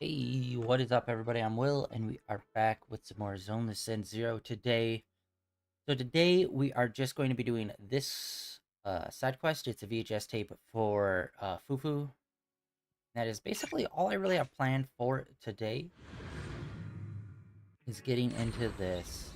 Hey, what is up, everybody? I'm Will, and we are back with some more Zoneless Zone Zero today. So today we are just going to be doing this side quest. It's a VHS tape for Fufu. That is basically all I really have planned for today. Is getting into this.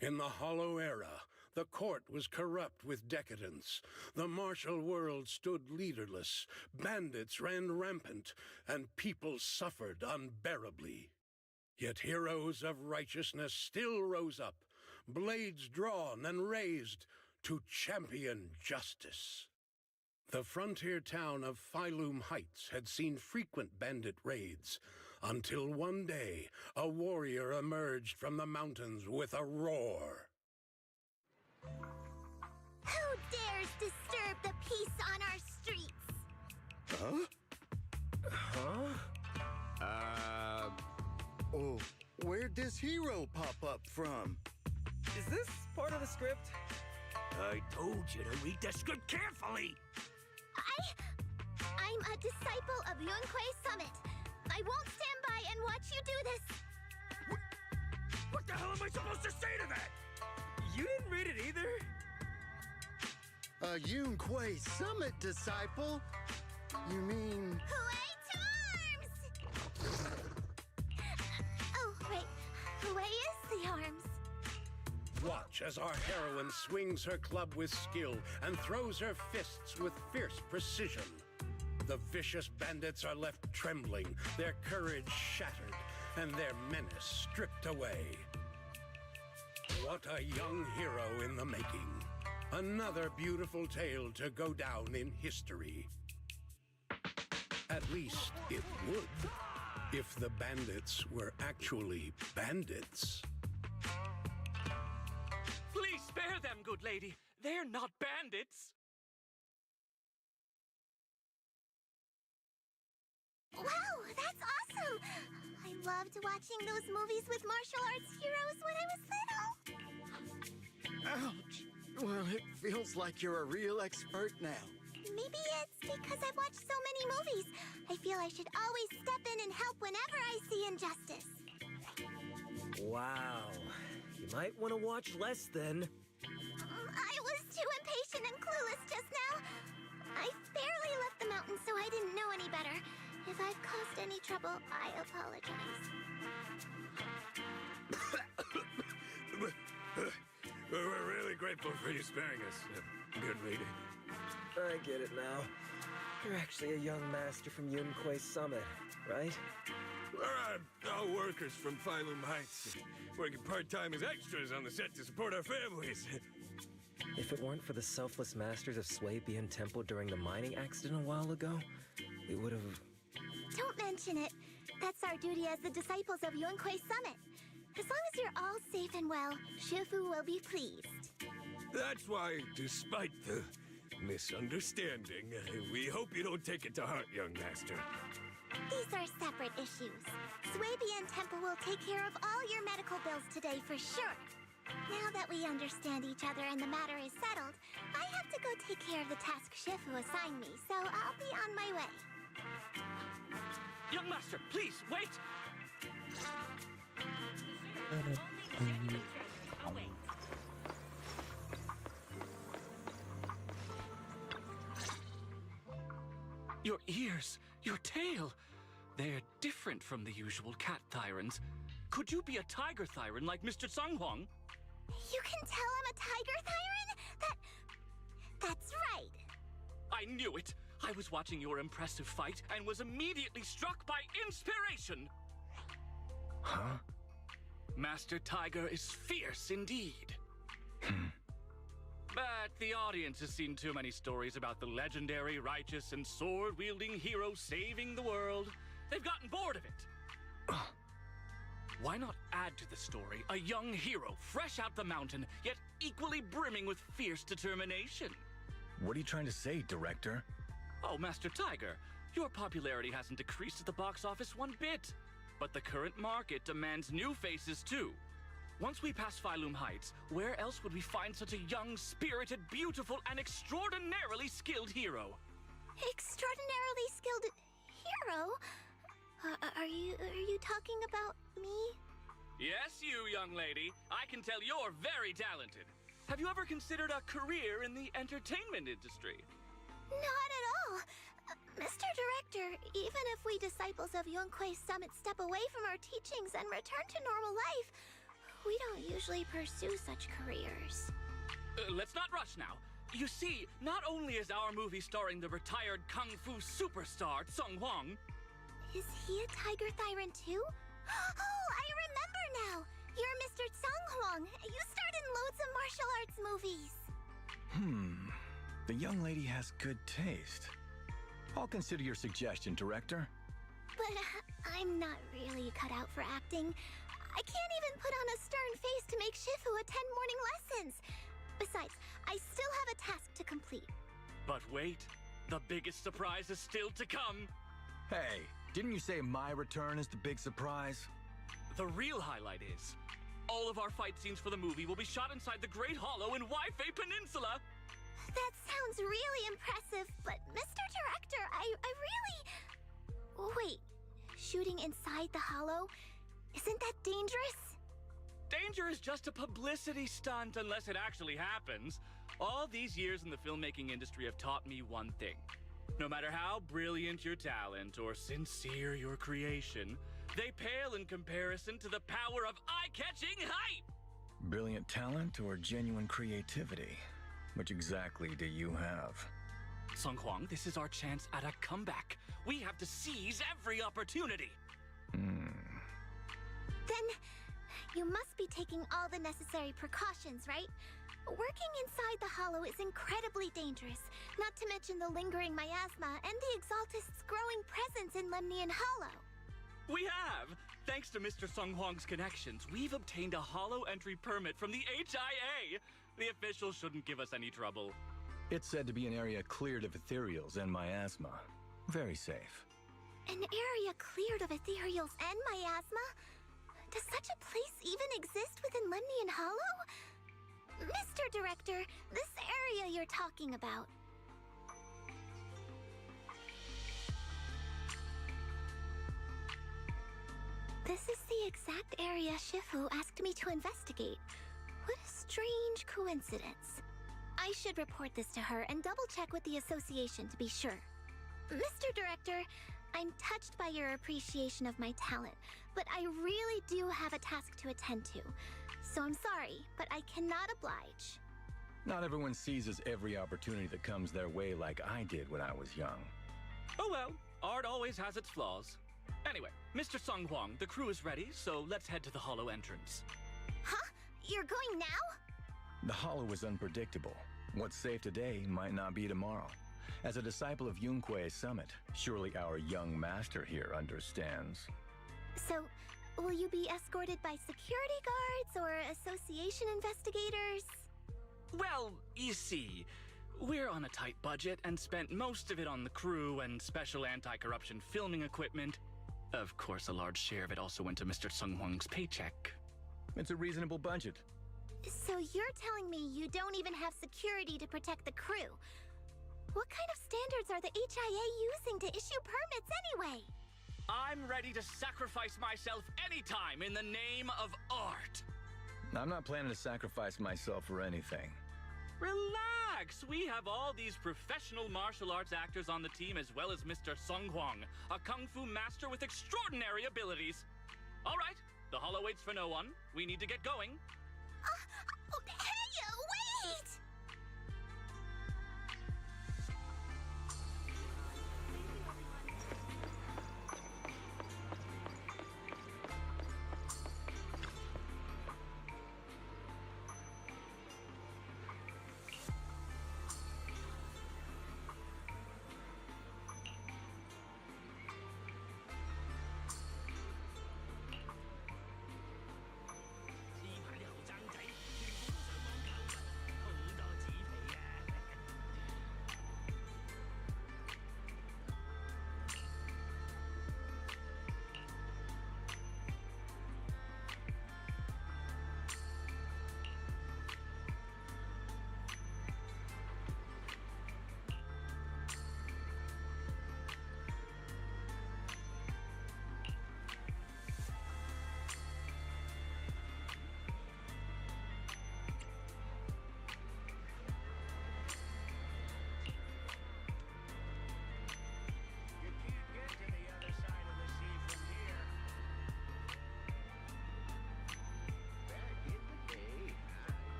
In the Hollow Era, the court was corrupt with decadence. The martial world stood leaderless, bandits ran rampant, and people suffered unbearably. Yet heroes of righteousness still rose up, blades drawn and raised to champion justice. The frontier town of Phylum Heights had seen frequent bandit raids, until one day a warrior emerged from the mountains with a roar. Who dares disturb the peace on our streets? Huh? Oh, where'd this hero pop up from? Is this part of the script? I told you to read the script carefully! I'm a disciple of Yunquei Summit. I won't stand by and watch you do this. What the hell am I supposed to say to that? You didn't read it either? A Yunquei Summit disciple? You mean... Hooray to arms! Oh, wait. Hooray is the arms. Watch as our heroine swings her club with skill and throws her fists with fierce precision. The vicious bandits are left trembling, their courage shattered, and their menace stripped away. What a young hero in the making. Another beautiful tale to go down in history. At least it would, if the bandits were actually bandits. Please spare them, good lady. They're not bandits. Wow, that's awesome! I loved watching those movies with martial arts heroes when I was little. Ouch! Well, it feels like you're a real expert now. Maybe it's because I've watched so many movies. I feel I should always step in and help whenever I see injustice. Wow. You might want to watch less then. I was too impatient and clueless just now. I barely left the mountain, so I didn't know any better. If I've caused any trouble, I apologize. We're really grateful for you sparing us, good lady. I get it now. You're actually a young master from Yunquei Summit, right? We're all workers from Phylum Heights, working part-time as extras on the set to support our families. If it weren't for the selfless masters of Swabian Temple during the mining accident a while ago, we would have... Don't mention it. That's our duty as the disciples of Yunquei Summit. As long as you're all safe and well, Shifu will be pleased. That's why, despite the misunderstanding, we hope you don't take it to heart, young master. These are separate issues. Swabian Temple will take care of all your medical bills today for sure. Now that we understand each other and the matter is settled, I have to go take care of the task Shifu assigned me, so I'll be on my way. Young master, please, wait! Your ears, your tail, they're different from the usual cat thyrans. Could you be a tiger thyran like Mr. Sunghuang? You can tell I'm a tiger thyran? That's right. I knew it! I was watching your impressive fight and was immediately struck by inspiration! Huh? Master Tiger is fierce indeed. But the audience has seen too many stories about the legendary, righteous, and sword-wielding hero saving the world. They've gotten bored of it. Why not add to the story a young hero, fresh out the mountain, yet equally brimming with fierce determination? What are you trying to say, director? Oh, Master Tiger, your popularity hasn't decreased at the box office one bit. But the current market demands new faces, too. Once we pass Phylum Heights, where else would we find such a young, spirited, beautiful, and extraordinarily skilled hero? Extraordinarily skilled hero? Are you talking about me? Yes, you, young lady. I can tell you're very talented. Have you ever considered a career in the entertainment industry? Not at all. Mr. Director, even if we disciples of Yunque's Summit step away from our teachings and return to normal life, we don't usually pursue such careers. Let's not rush now. You see, not only is our movie starring the retired kung fu superstar Tsung Huang. Is he a tiger thyran too? Oh, I remember now! You're Mr. Tsung Huang. You starred in loads of martial arts movies. The young lady has good taste. I'll consider your suggestion, director. But I'm not really cut out for acting. I can't even put on a stern face to make Shifu attend morning lessons. Besides, I still have a task to complete. But wait, the biggest surprise is still to come. Hey, didn't you say my return is the big surprise? The real highlight is, all of our fight scenes for the movie will be shot inside the Great Hollow in Waifei Peninsula. That sounds really impressive, but Mr. Director, I really... Wait, shooting inside the hollow? Isn't that dangerous? Danger is just a publicity stunt unless it actually happens. All these years in the filmmaking industry have taught me one thing. No matter how brilliant your talent or sincere your creation, they pale in comparison to the power of eye-catching hype! Brilliant talent or genuine creativity? Which exactly do you have? Tsung Huang, this is our chance at a comeback. We have to seize every opportunity. Then, you must be taking all the necessary precautions, right? Working inside the hollow is incredibly dangerous, not to mention the lingering miasma and the Exaltist's growing presence in Lemnian Hollow. We have! Thanks to Mr. Tsung Huang's connections, we've obtained a hollow entry permit from the HIA. The officials shouldn't give us any trouble. It's said to be an area cleared of ethereals and miasma. Very safe. An area cleared of ethereals and miasma? Does such a place even exist within Lemnian Hollow? Mr. Director, this area you're talking about. This is the exact area Shifu asked me to investigate. What a strange coincidence. I should report this to her and double-check with the association to be sure. Mr. Director, I'm touched by your appreciation of my talent, but I really do have a task to attend to. So I'm sorry, but I cannot oblige. Not everyone seizes every opportunity that comes their way like I did when I was young. Oh well, art always has its flaws. Anyway, Mr. Tsung Huang, the crew is ready, so let's head to the hollow entrance. Huh? You're going now? The hollow is unpredictable. What's safe today might not be tomorrow. As a disciple of Yunque's Summit, surely our young master here understands. So, will you be escorted by security guards or association investigators? Well, you see, we're on a tight budget and spent most of it on the crew and special anti-corruption filming equipment. Of course, a large share of it also went to Mr. Tsung Huang's paycheck. It's a reasonable budget. So you're telling me you don't even have security to protect the crew? What kind of standards are the HIA using to issue permits anyway? I'm ready to sacrifice myself anytime in the name of art. I'm not planning to sacrifice myself for anything. Relax! We have all these professional martial arts actors on the team as well as Mr. Tsung Huang, a kung fu master with extraordinary abilities. All right, the hollow waits for no one. We need to get going. Hey, wait!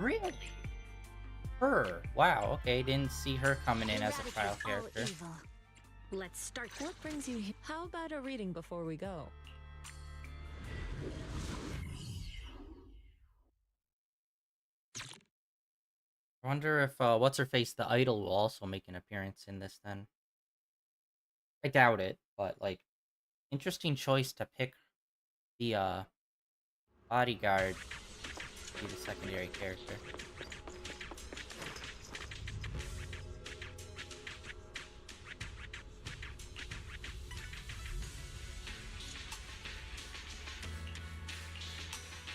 Really? Her? Wow, okay, didn't see her coming in as a trial character. Let's start. What brings you here? How about a reading before we go? I wonder if, what's-her-face, the idol, will also make an appearance in this then. I doubt it, but, like, interesting choice to pick the, bodyguard to be the secondary character.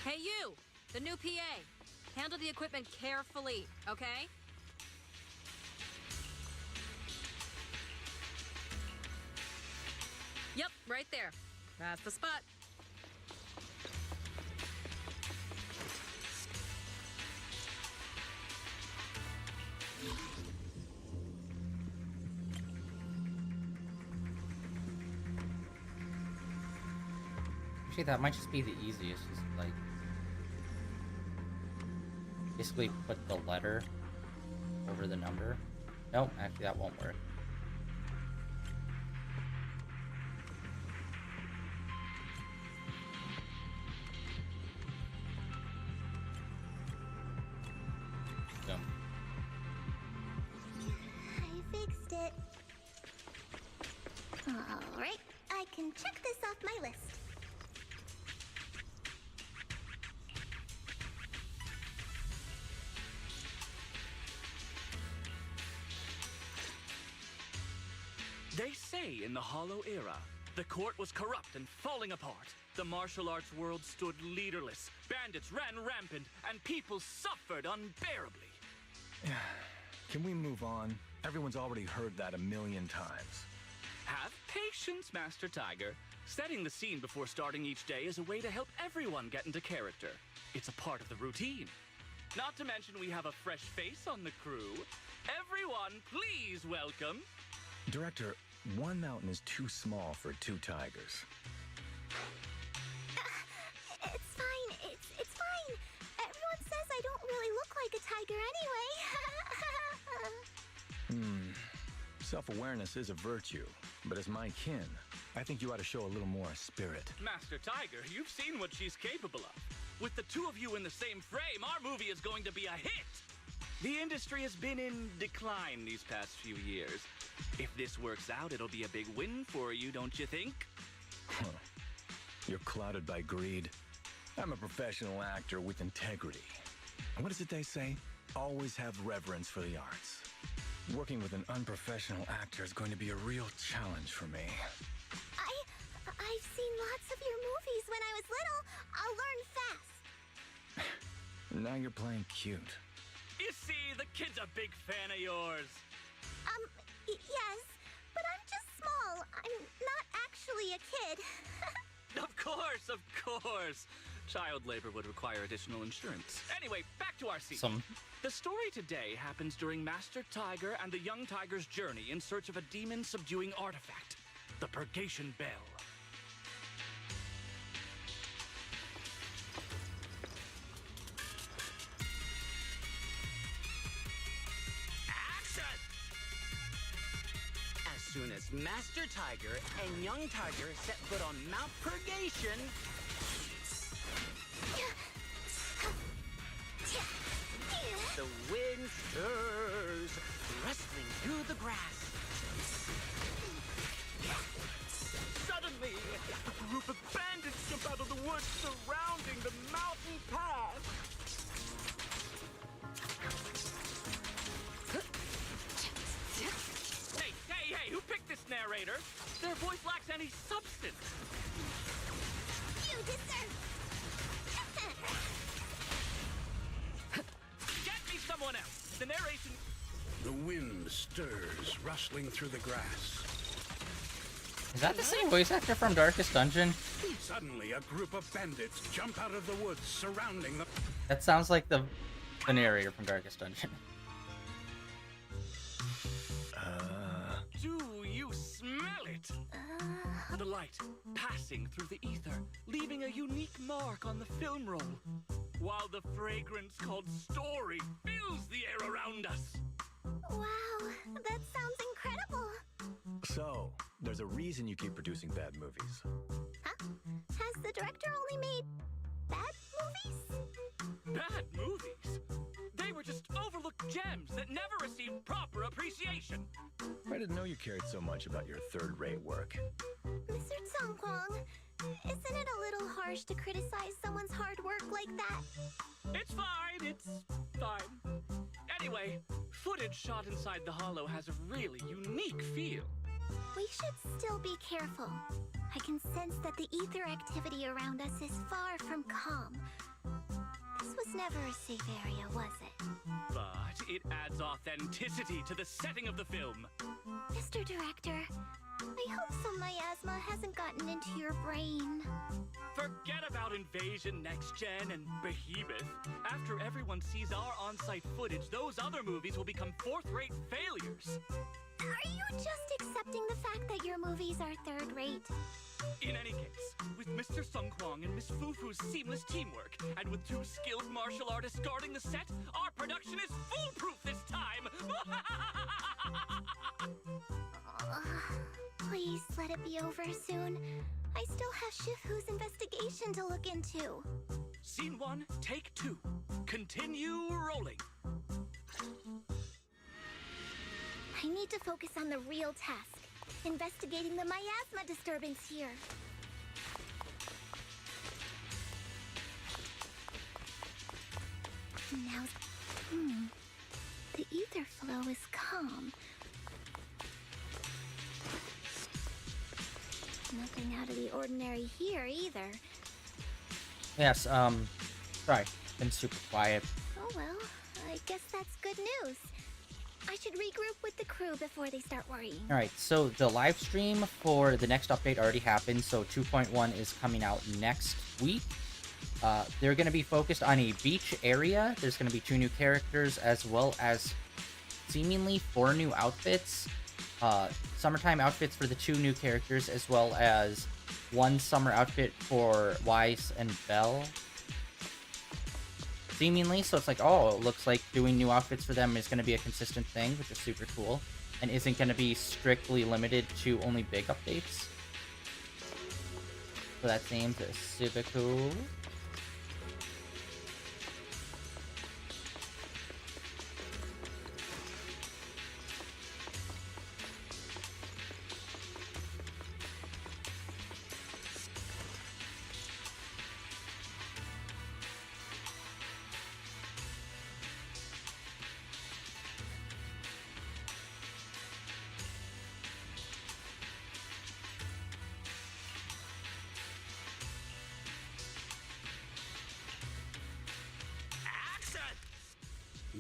Hey you, the new PA. Handle the equipment carefully, okay? Yep, right there. That's the spot. Actually, that might just be the easiest, just, like, basically put the letter over the number. Nope, actually that won't work. Boom. I fixed it. Alright, I can check this off my list. They say in the Hollow Era, the court was corrupt and falling apart. The martial arts world stood leaderless. Bandits ran rampant, and people suffered unbearably. Can we move on? Everyone's already heard that a million times. Have patience, Master Tiger. Setting the scene before starting each day is a way to help everyone get into character. It's a part of the routine. Not to mention we have a fresh face on the crew. Everyone, please welcome... Director, one mountain is too small for two tigers. It's fine, it's fine. Everyone says I don't really look like a tiger anyway. Self-awareness is a virtue, but as my kin, I think you ought to show a little more spirit. Master Tiger, you've seen what she's capable of. With the two of you in the same frame, our movie is going to be a hit! The industry has been in decline these past few years. If this works out, it'll be a big win for you, don't you think? Huh. You're clouded by greed. I'm a professional actor with integrity. What is it they say? Always have reverence for the arts. Working with an unprofessional actor is going to be a real challenge for me. I've seen lots of your movies when I was little. I'll learn fast. Now you're playing cute. You see, the kid's a big fan of yours. Yes, but I'm just small. I'm not actually a kid. Of course. Child labor would require additional insurance. Anyway, back to our scene. The story today happens during Master Tiger and the young tiger's journey in search of a demon-subduing artifact, the Purgation Belle. As soon as Master Tiger and Young Tiger set foot on Mount Purgation... The wind stirs, rustling through the grass. Suddenly, a group of bandits jump out of the woods surrounding the mountain path. Hey, who picked this narrator? Their voice lacks any substance. You deserve... Get me someone else. The narration... The wind stirs, rustling through the grass. Is that the same voice actor from Darkest Dungeon? Suddenly, a group of bandits jump out of the woods surrounding the... That sounds like the narrator from Darkest Dungeon. Do you smell it? The light passing through the ether, leaving a unique mark on the film roll. while the fragrance called story fills the air around us. Wow, that sounds incredible. So, there's a reason you keep producing bad movies. Huh? Has the director only made bad movies? Bad movies? They were just overlooked gems that never received proper appreciation. I didn't know you cared so much about your third-rate work. Mr. Tsongkwang, isn't it a little harsh to criticize someone's hard work like that? It's fine. Anyway, footage shot inside the Hollow has a really unique feel. We should still be careful. I can sense that the ether activity around us is far from calm. This was never a safe area, was it? But it adds authenticity to the setting of the film. Mr. Director, I hope some miasma hasn't gotten into your brain. Forget about Invasion, Next Gen, and Behemoth. After everyone sees our on-site footage, those other movies will become fourth-rate failures. Are you just accepting the fact that your movies are third-rate? In any case, with Mr. Sung Kwang and Miss Fufu's seamless teamwork, and with 2 skilled martial artists guarding the set, our production is foolproof this time! Please let it be over soon. I still have Shifu's investigation to look into. Scene 1, take 2. Continue rolling. I need to focus on the real task, investigating the miasma disturbance here. Now, the ether flow is calm. Nothing out of the ordinary here either. Yes, sorry, been super quiet. Oh well, I guess that's good news. I should regroup with the crew before they start worrying. Alright, so the live stream for the next update already happened, so 2.1 is coming out next week. They're going to be focused on a beach area. There's going to be 2 new characters, as well as seemingly 4 new outfits. Summertime outfits for the 2 new characters, as well as 1 summer outfit for Wise and Belle. Seemingly, so it's like, oh, it looks like doing new outfits for them is going to be a consistent thing, which is super cool, and isn't going to be strictly limited to only big updates. So that seems super cool.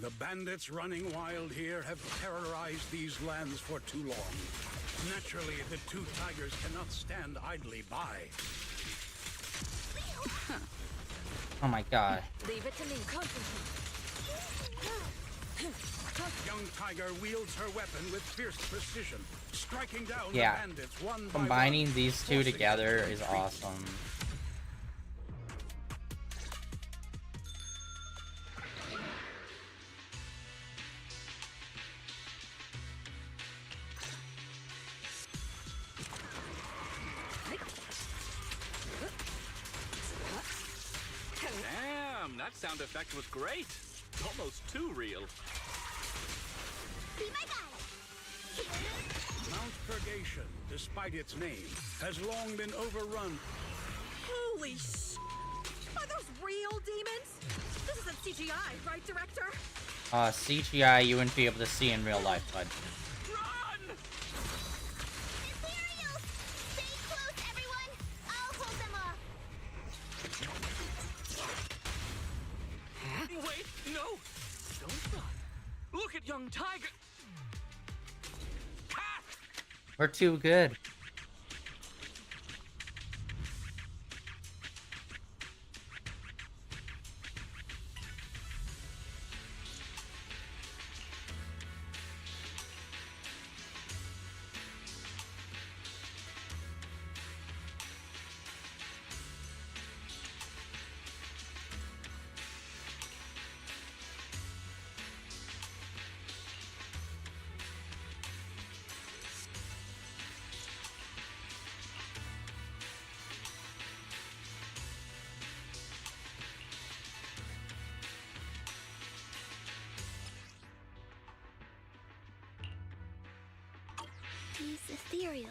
The bandits running wild here have terrorized these lands for too long. Naturally, the 2 tigers cannot stand idly by. Oh my god. Leave it to me. Concentrate. Young Tiger wields her weapon with fierce precision, striking down the Yeah. bandits one by Combining one, these 2 forcing together them to is retreat. awesome. Damn, that sound effect was great. Almost too real. Be my guide! Mount Purgation, despite its name, has long been overrun. Holy sh! Are those real demons? This isn't CGI, right, director? CGI you wouldn't be able to see in real life, bud. Run! Ethereal! Stay close, everyone! I'll hold them off! Wait, no! Don't run. Look at young Tiger! Cat! We're too good. Ethereals.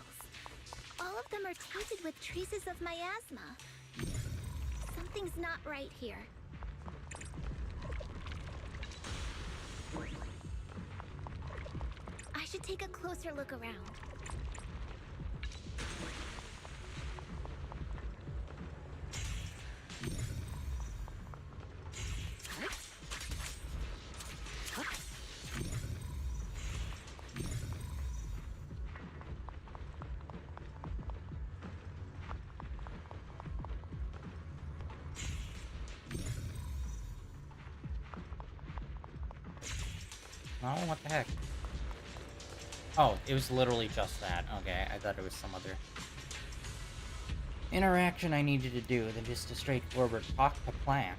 All of them are tainted with traces of miasma. Something's not right here. I should take a closer look around. Oh, what the heck? Oh, it was literally just that. Okay, I thought it was some other interaction I needed to do than just a straightforward talk to plant.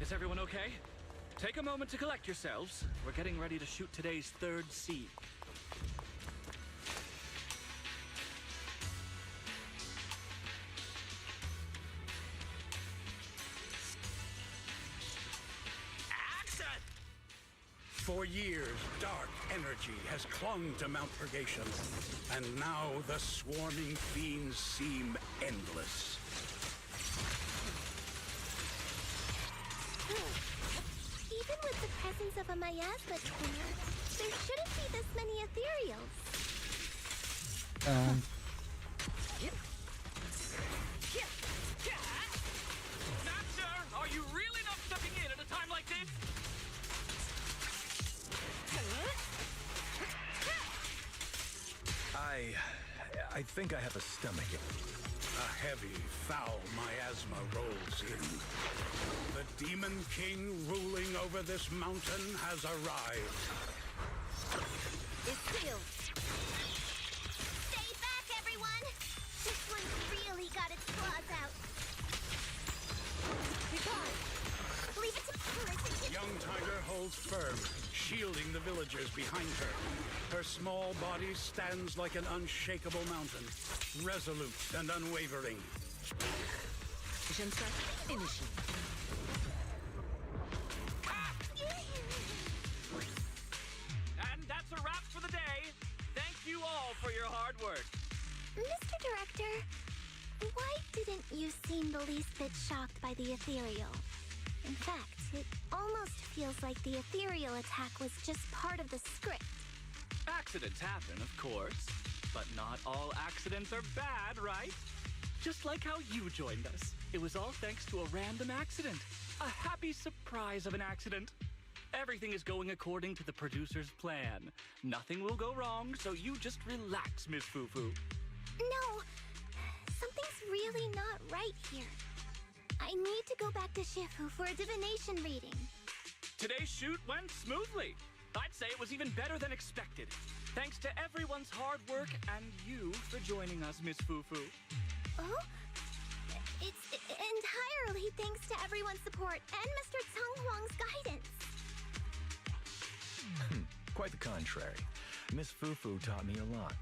Is everyone okay? Take a moment to collect yourselves. We're getting ready to shoot today's third seed. For years, dark energy has clung to Mount Purgation, and now the swarming fiends seem endless. Even with the presence of a miasma twinner, there shouldn't be this many Ethereals. Master, are you really not stepping in at a time like this? I think I have a stomachache. A heavy, foul miasma rolls in. The Demon King ruling over this mountain has arrived. It's sealed. Stay back, everyone! This one's really got its claws out. Leave it to Young Tiger holds firm, shielding the villagers behind her. Her small body stands like an unshakable mountain, resolute and unwavering. And that's a wrap for the day. Thank you all for your hard work. Mr. Director, why didn't you seem the least bit shocked by the Ethereal? In fact, it almost feels like the Ethereal attack was just part of the script. Accidents happen, of course. But not all accidents are bad, right? Just like how you joined us. It was all thanks to a random accident. A happy surprise of an accident. Everything is going according to the producer's plan. Nothing will go wrong, so you just relax, Miss Fufu. No, something's really not right here. I need to go back to Shifu for a divination reading. Today's shoot went smoothly. I'd say it was even better than expected. Thanks to everyone's hard work and you for joining us, Miss Fufu. Oh? It's entirely thanks to everyone's support and Mr. Tsung Huang's guidance. Quite the contrary. Miss Fufu taught me a lot.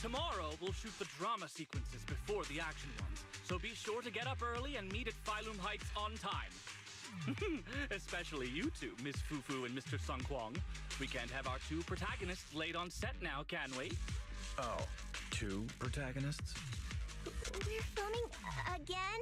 Tomorrow, we'll shoot the drama sequences before the action ones, so be sure to get up early and meet at Phylum Heights on time. Especially you two, Miss Fufu and Mr. Sung Kwong. We can't have our two protagonists late on set now, can we? Oh, two protagonists? We're filming again?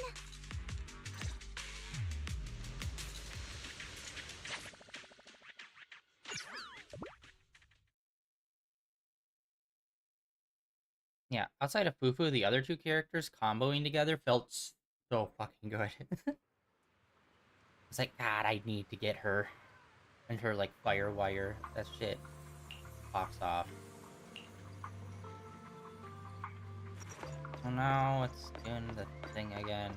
Yeah, outside of Fufu, the other two characters comboing together felt so fucking good. It's like, God, I need to get her. And her, like, Firewire. That shit pops off. So now it's doing the thing again.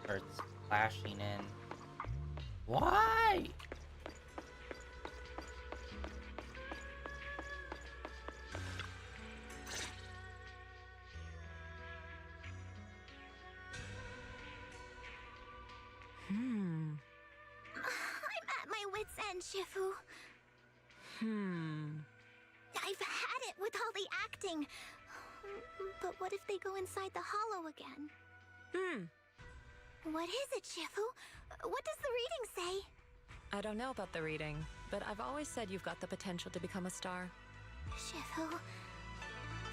Or it's flashing in. Why? I'm at my wit's end, Shifu. I've had it with all the acting. But what if they go inside the hollow again? What is it, Shifu? What does the reading say? I don't know about the reading, but I've always said you've got the potential to become a star. Shifu,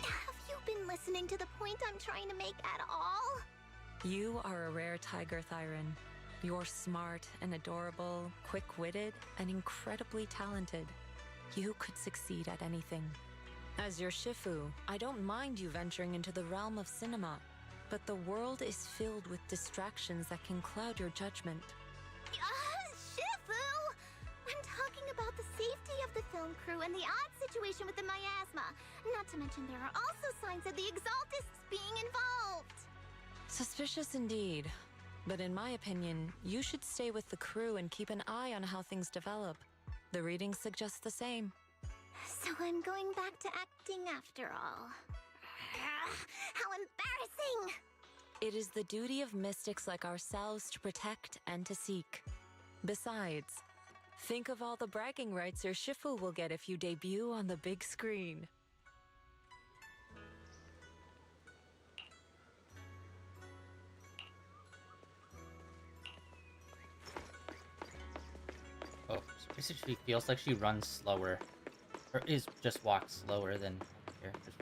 have you been listening to the point I'm trying to make at all? You are a rare tiger, Thyron. You're smart and adorable, quick-witted, and incredibly talented. You could succeed at anything. As your Shifu, I don't mind you venturing into the realm of cinema, but the world is filled with distractions that can cloud your judgment. Shifu! I'm talking about the safety of the film crew and the odd situation with the miasma. Not to mention there are also signs of the Exaltists being involved. Suspicious indeed. But in my opinion, you should stay with the crew and keep an eye on how things develop. The reading suggests the same. So I'm going back to acting after all. How embarrassing! It is the duty of mystics like ourselves to protect and to seek. Besides, think of all the bragging rights your Shifu will get if you debut on the big screen. Oh, so basically feels like she runs slower. Or is just walks slower than characters.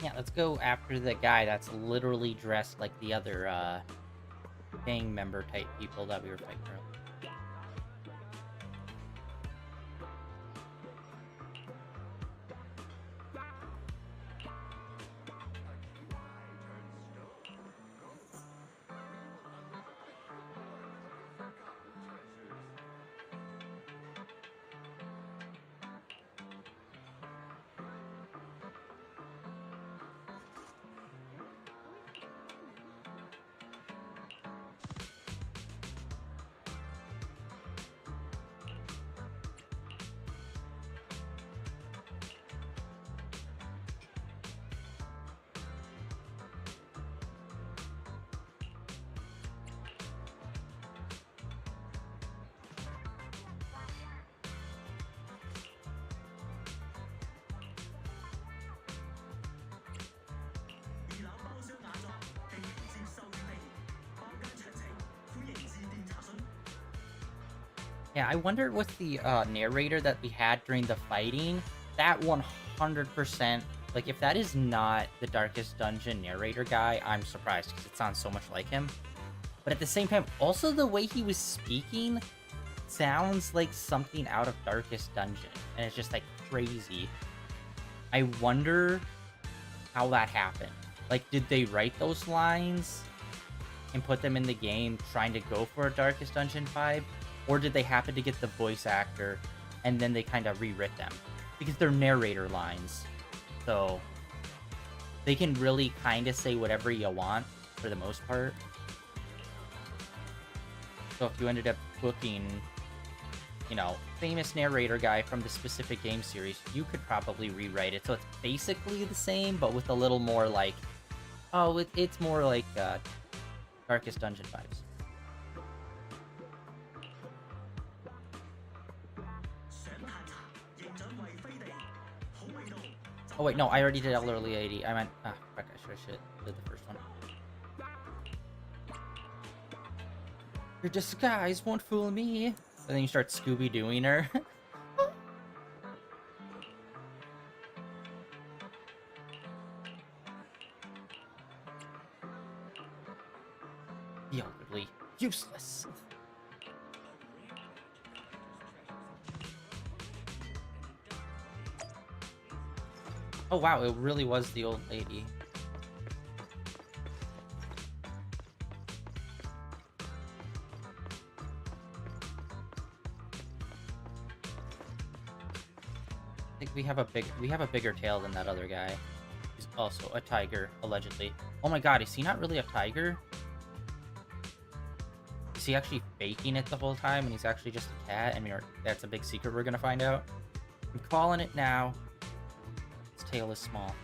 Yeah, let's go after the guy that's literally dressed like the other, gang member type people that we were fighting earlier. Yeah, I wonder with the narrator that we had during the fighting, that 100%, like if that is not the Darkest Dungeon narrator guy, I'm surprised because it sounds so much like him. But at the same time, also the way he was speaking sounds like something out of Darkest Dungeon. And it's just like crazy. I wonder how that happened. Like, did they write those lines and put them in the game trying to go for a Darkest Dungeon vibe? Or did they happen to get the voice actor and then they kind of rewrit them? Because they're narrator lines. So they can really kind of say whatever you want for the most part. So if you ended up booking, you know, famous narrator guy from the specific game series, you could probably rewrite it so it's basically the same, but with a little more like, oh, it's more like Darkest Dungeon vibes. Oh wait, no, I already did Elderly Lady. I meant, fuck, I should did the first one. Your disguise won't fool me. And then you start Scooby-Dooing her. The elderly, useless. Oh wow, it really was the old lady. I think we have a bigger tail than that other guy. He's also a tiger, allegedly. Oh my god, is he not really a tiger? Is he actually faking it the whole time and he's actually just a cat? I mean, that's a big secret we're gonna find out. I'm calling it now. His tail is small.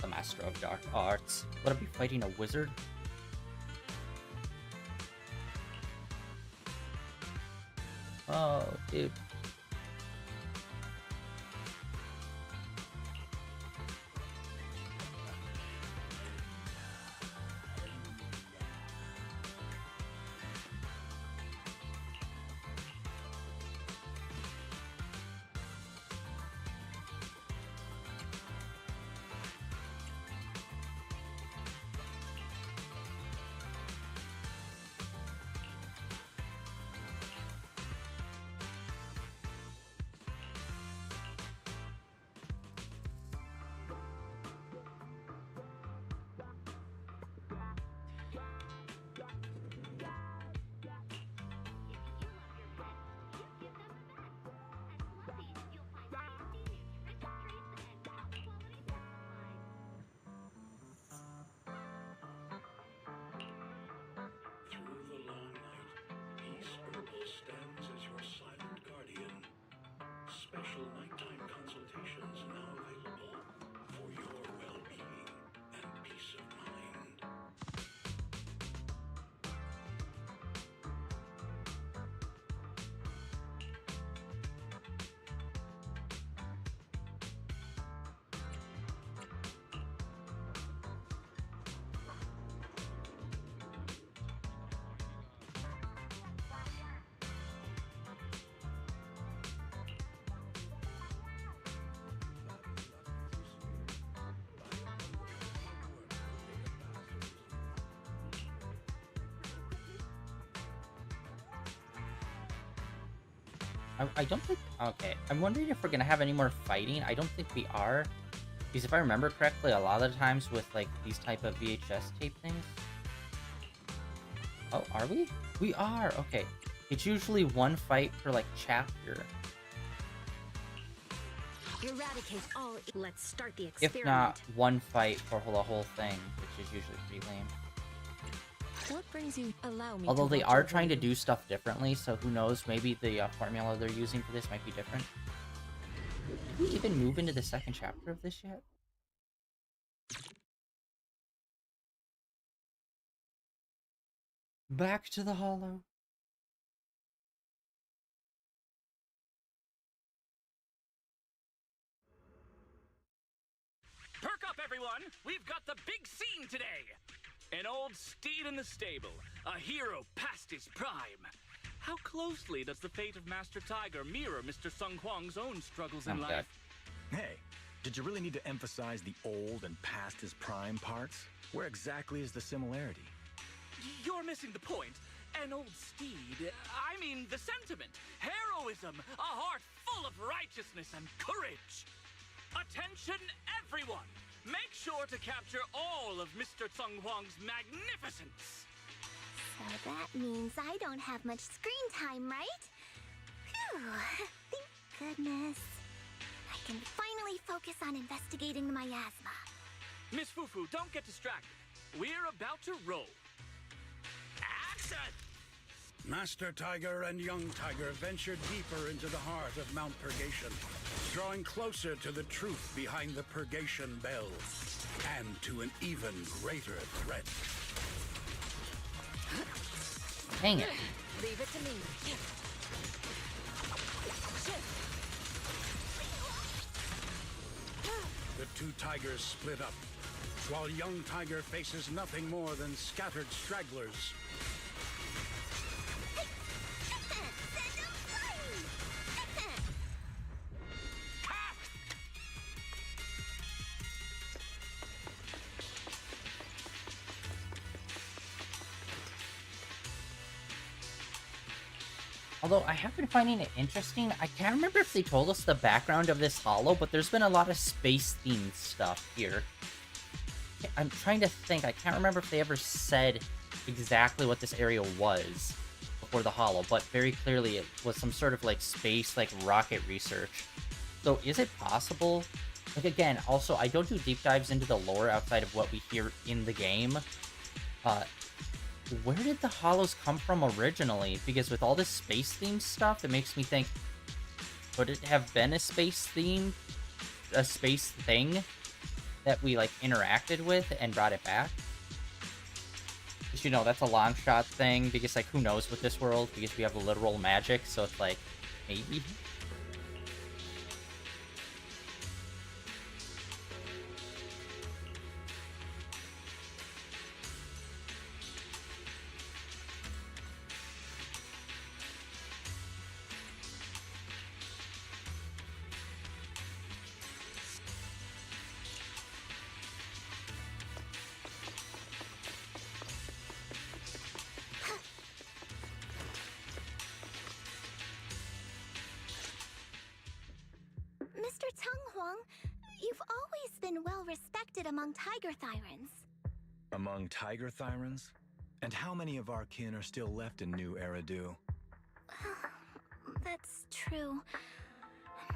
The Master of Dark Arts. Would I be fighting a wizard? Oh, dude. Special nighttime consultations now available for your well-being and peace of mind. I don't think... Okay, I'm wondering if we're gonna have any more fighting. I don't think we are. Because if I remember correctly, a lot of the times with, like, these type of VHS tape things... Oh, are we? We are! Okay. It's usually one fight per, like, chapter. Eradicate all. Let's start the experiment. If not, one fight for the whole thing, which is usually pretty lame. What brings you? Allow me. Although they are trying to do stuff differently, so who knows? Maybe the formula they're using for this might be different. Did we even move into the second chapter of this yet? Back to the hollow. Perk up, everyone! We've got the big scene today! An old steed in the stable, a hero past his prime. How closely does the fate of Master Tiger mirror Mr. Sung Huang's own struggles in life? Hey, did you really need to emphasize the old and past his prime parts? Where exactly is the similarity? You're missing the point. An old steed, I mean the sentiment, heroism, a heart full of righteousness and courage. Attention, everyone! Make sure to capture all of Mr. Sung Huang's magnificence! So that means I don't have much screen time, right? Phew, thank goodness. can finally focus on investigating the miasma. Miss Fufu, don't get distracted. We're about to roll. Action! Master Tiger and Young Tiger venture deeper into the heart of Mount Purgation, drawing closer to the truth behind the Purgation Belle, and to an even greater threat. Dang it. Leave it to me. The two tigers split up, while Young Tiger faces nothing more than scattered stragglers. Although I have been finding it interesting, I can't remember if they told us the background of this holo, but there's been a lot of space-themed stuff here. I'm trying to think, I can't remember if they ever said exactly what this area was before the holo, but very clearly it was some sort of like space, like rocket research. So is it possible? Like again, also I don't do deep dives into the lore outside of what we hear in the game. Where did the holos come from originally? Because with all this space-themed stuff, it makes me think, could it have been a space thing that we, like, interacted with and brought it back? Because, you know, that's a long shot thing, because, like, who knows with this world? Because we have literal magic, so it's like, maybe? Mr. Tenghuang, you've always been well respected among Tiger Thyrans. Among Tiger Thyrans? And how many of our kin are still left in New Eridu? That's true.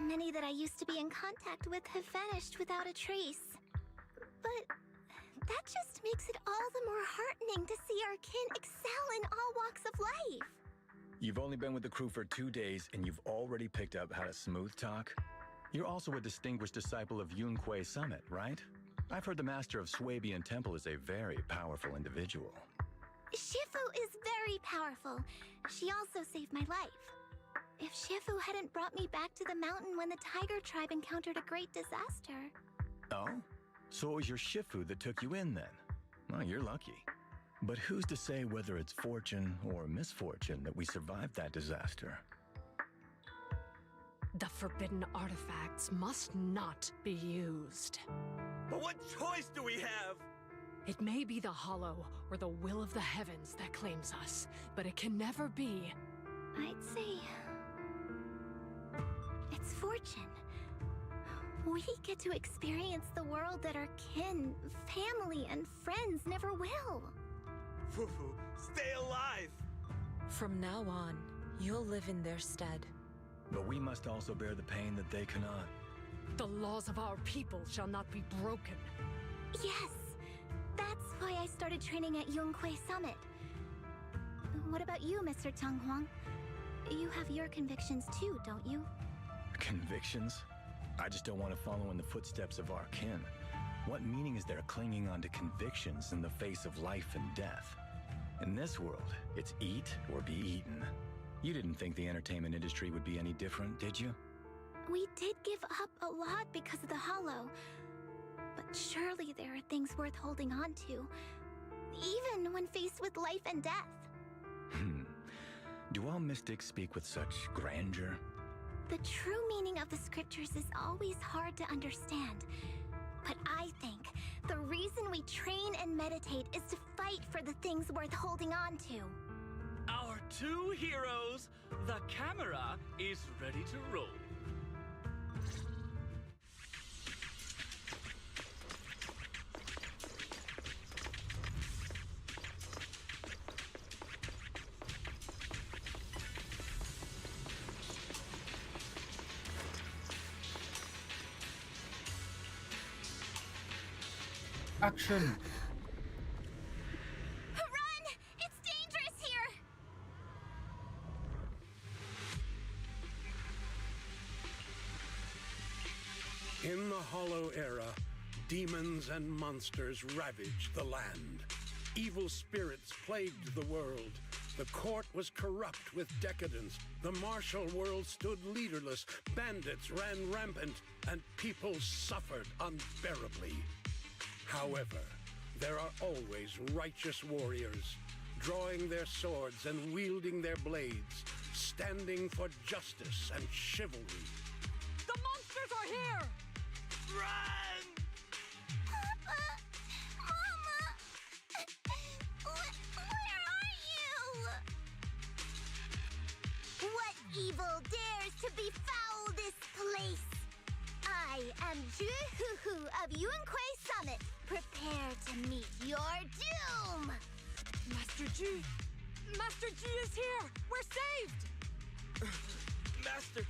Many that I used to be in contact with have vanished without a trace. But that just makes it all the more heartening to see our kin excel in all walks of life. You've only been with the crew for 2 days and you've already picked up how to smooth talk? You're also a distinguished disciple of Yunque Summit, right? I've heard the master of Swabian Temple is a very powerful individual. Shifu is very powerful. She also saved my life. If Shifu hadn't brought me back to the mountain when the Tiger tribe encountered a great disaster... Oh? So it was your Shifu that took you in then? Well, you're lucky. But who's to say whether it's fortune or misfortune that we survived that disaster? The forbidden artifacts must not be used. But what choice do we have? It may be the hollow or the will of the heavens that claims us, but it can never be. I'd say... it's fortune. We get to experience the world that our kin, family, and friends never will. Fufu, stay alive! From now on, you'll live in their stead. But we must also bear the pain that they cannot. The laws of our people shall not be broken. Yes, that's why I started training at Yunque Summit. What about you, Mr. Tenghuang? You have your convictions too, don't you? Convictions? I just don't want to follow in the footsteps of our kin. What meaning is there clinging on to convictions in the face of life and death? In this world, it's eat or be eaten. You didn't think the entertainment industry would be any different, did you? We did give up a lot because of the hollow. But surely there are things worth holding on to, even when faced with life and death. Do all mystics speak with such grandeur? The true meaning of the scriptures is always hard to understand. But I think the reason we train and meditate is to fight for the things worth holding on to. Our two heroes, the camera is ready to roll. Action! Run! It's dangerous here! In the Hollow Era, demons and monsters ravaged the land. Evil spirits plagued the world. The court was corrupt with decadence. The martial world stood leaderless. Bandits ran rampant, and people suffered unbearably. However, there are always righteous warriors, drawing their swords and wielding their blades, standing for justice and chivalry. The monsters are here! Run! Papa! Mama! Where are you? What evil dares to befoul this place? I am Ju-Hu-Hu of Yuan-Kui Summit. Prepare to meet your doom! Master G! Master G is here! We're saved! Master,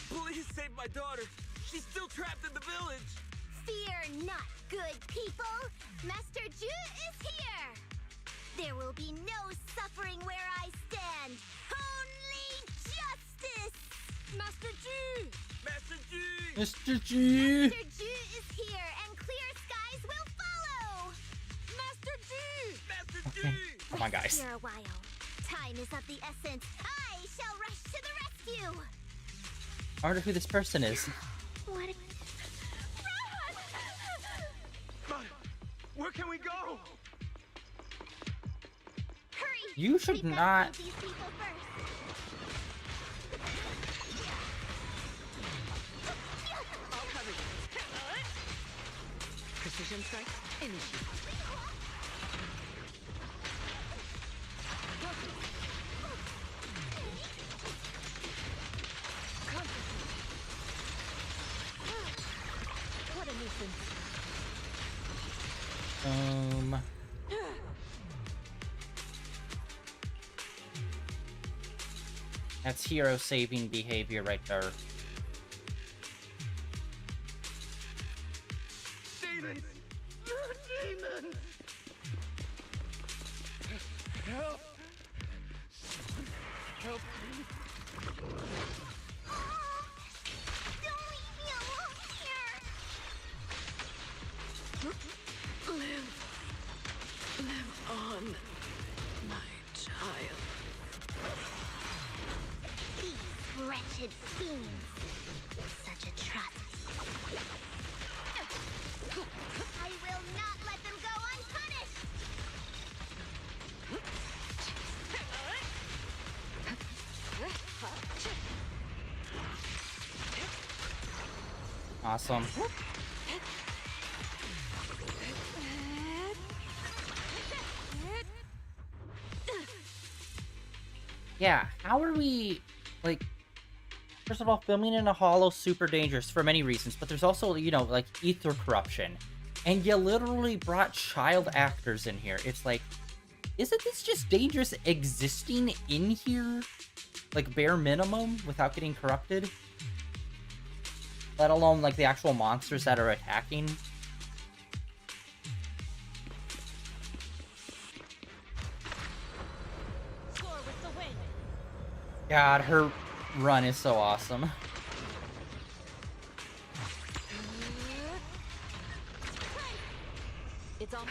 please save my daughter. She's still trapped in the village. Fear not, good people! Master Ju is here! There will be no suffering where I stand! Only justice! Master G! Master G! Mr. G! Master Ju is here, and clear skies will follow! Master G! Master G! Okay. Come on, guys. Here a while. Time is of the essence. I shall rush to the rescue! I wonder who this person is. What? But where can we go? Hurry! You should We've not. gotta save these people first. I'll cover you. Precision strike, initiate. What a nuisance. That's hero saving behavior right there. Demons! Demons! Help! Help me! Don't leave me alone here! Live on, my child. These wretched fiends. Such atrocities. I will not let them go unpunished! Awesome. Yeah, how are we, like, first of all, filming in a hollow, super dangerous for many reasons, but there's also, you know, like, ether corruption. And you literally brought child actors in here. It's like, isn't this just dangerous existing in here? Like, bare minimum, without getting corrupted? Let alone, like, the actual monsters that are attacking. Score with the win. God, her run is so awesome. It's on.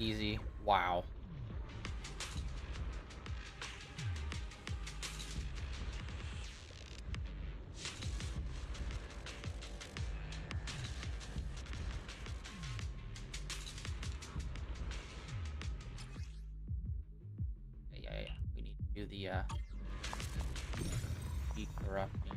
Easy. Wow. Yeah. We need to do the decorrupting.